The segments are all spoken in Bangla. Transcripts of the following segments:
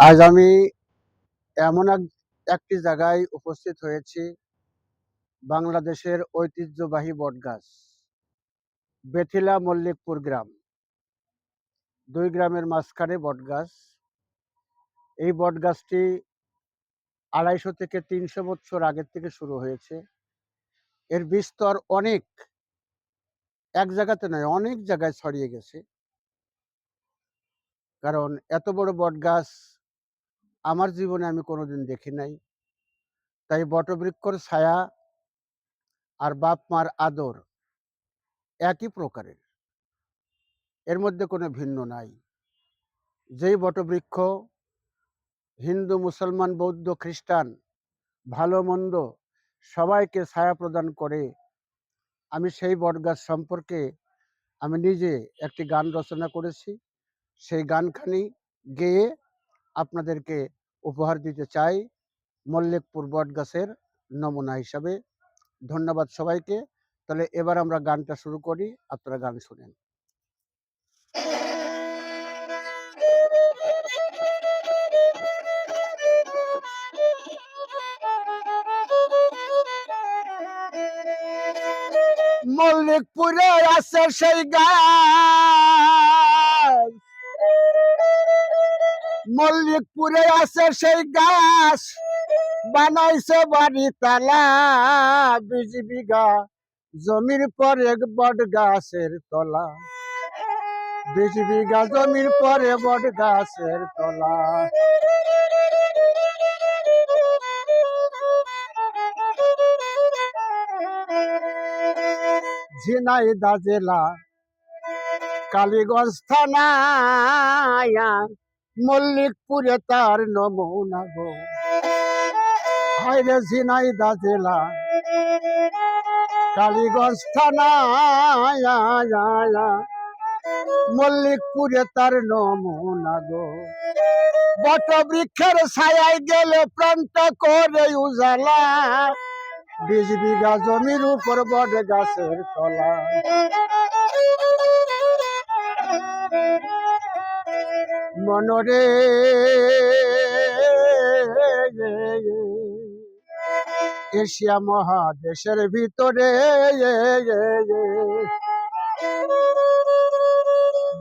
আজ আমি এমন একটি জায়গায় উপস্থিত হয়েছি, বাংলাদেশের ঐতিহ্যবাহী বটগাছ বেথিলা মল্লিকপুর গ্রাম। দুই গ্রামের মাঝখানে বটগাছ। এই বটগাছটি ২৫০ থেকে ৩০০ বছর আগের থেকে শুরু হয়েছে। এর বিস্তর অনেক, এক জায়গাতে নয়, অনেক জায়গায় ছড়িয়ে গেছে। কারণ এত বড় বটগাছ আমার জীবনে আমি কোনোদিন দেখি নাই। তাই বটবৃক্ষর ছায়া আর বাপ মার আদর একই প্রকারের, এর মধ্যে কোনো ভিন্ন নাই। যেই বটবৃক্ষ হিন্দু, মুসলমান, বৌদ্ধ, খ্রিস্টান, ভালো মন্দ সবাইকে ছায়া প্রদান করে, আমি সেই বটগাছ সম্পর্কে আমি নিজে একটি গান রচনা করেছি। সেই গানখানি গেয়ে আপনাদেরকে উপহার দিতে চাই মল্লিকপুর বটগাছের নমুনা হিসাবে। ধন্যবাদ সবাইকে। তাহলে এবার আমরা গানটা শুরু করি, আপনারা গান শুনেন। মল্লিকপুরে আছে সেই গাছ, মল্লিকপুরে আছে সেই গাছ, বানাইছে বাড়ি তালা। ২০ বিঘা জমির পরে বট গাছের তলা, ২০ বিঘা জমির পরে বট গাছের তলা। ঝিনাইদহ জেলা, কালীগঞ্জ থানা, মল্লিকপুরে তার নমুনা গো। হায়রে ঝিনাইদহ জেলা, কালীগঞ্জ থানা, মল্লিকপুরে তার নমুনা গো। বটবৃক্ষের ছায়ায় গেলে প্রাণটা করে উজালা, ২০ বিঘা জমির উপর বট গাছের তলা। মনরে এশিয়া মহাদেশের ভিতরে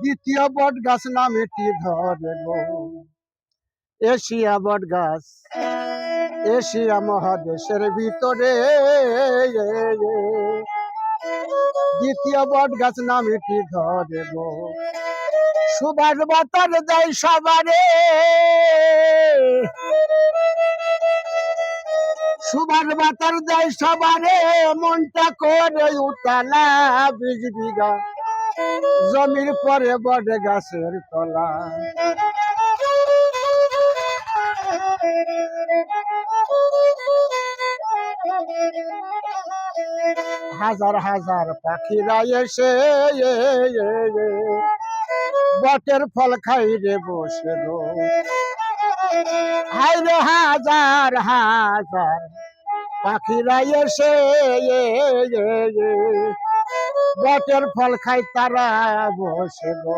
দ্বিতীয় বট গাছ নামেটি ধরে গো। এশিয়া বট গাছ, এশিয়া মহাদেশের ভিতরে দ্বিতীয় বট গাছ নামেটি ধরে গো। সুভাষ বাতার দেয় সবারে, সুভাষ বাতার দেয় সবারে, মনটা করে উতালা। ২০ বিঘা জমির পরে বট গাছের তলা। হাজার হাজার পাখিরা এসে বটের ফল খাইরে বসে গো। হায়রে হাজার হাজার পাখিরা এসে বটের ফল খাই তারা বসে গো।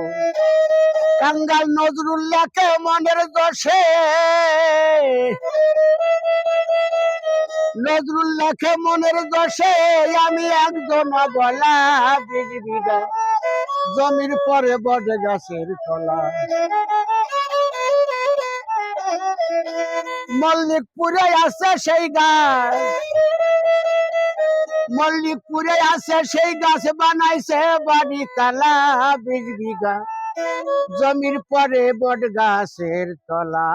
কাঙ্গাল নজরুল্লাহকে মনের দোষে, নজরুল্লাহকে মনের দোষে আমি একজন বলা। ২০ বিঘা জমির পরে বট গাছের তলা। মল্লিকপুরে আছে সেই গাছ, মল্লিকপুরে আছে সেই গাছ, বানাইছে বাড়ি তালা। ২০ বিঘা জমির পরে বট গাছের তলা।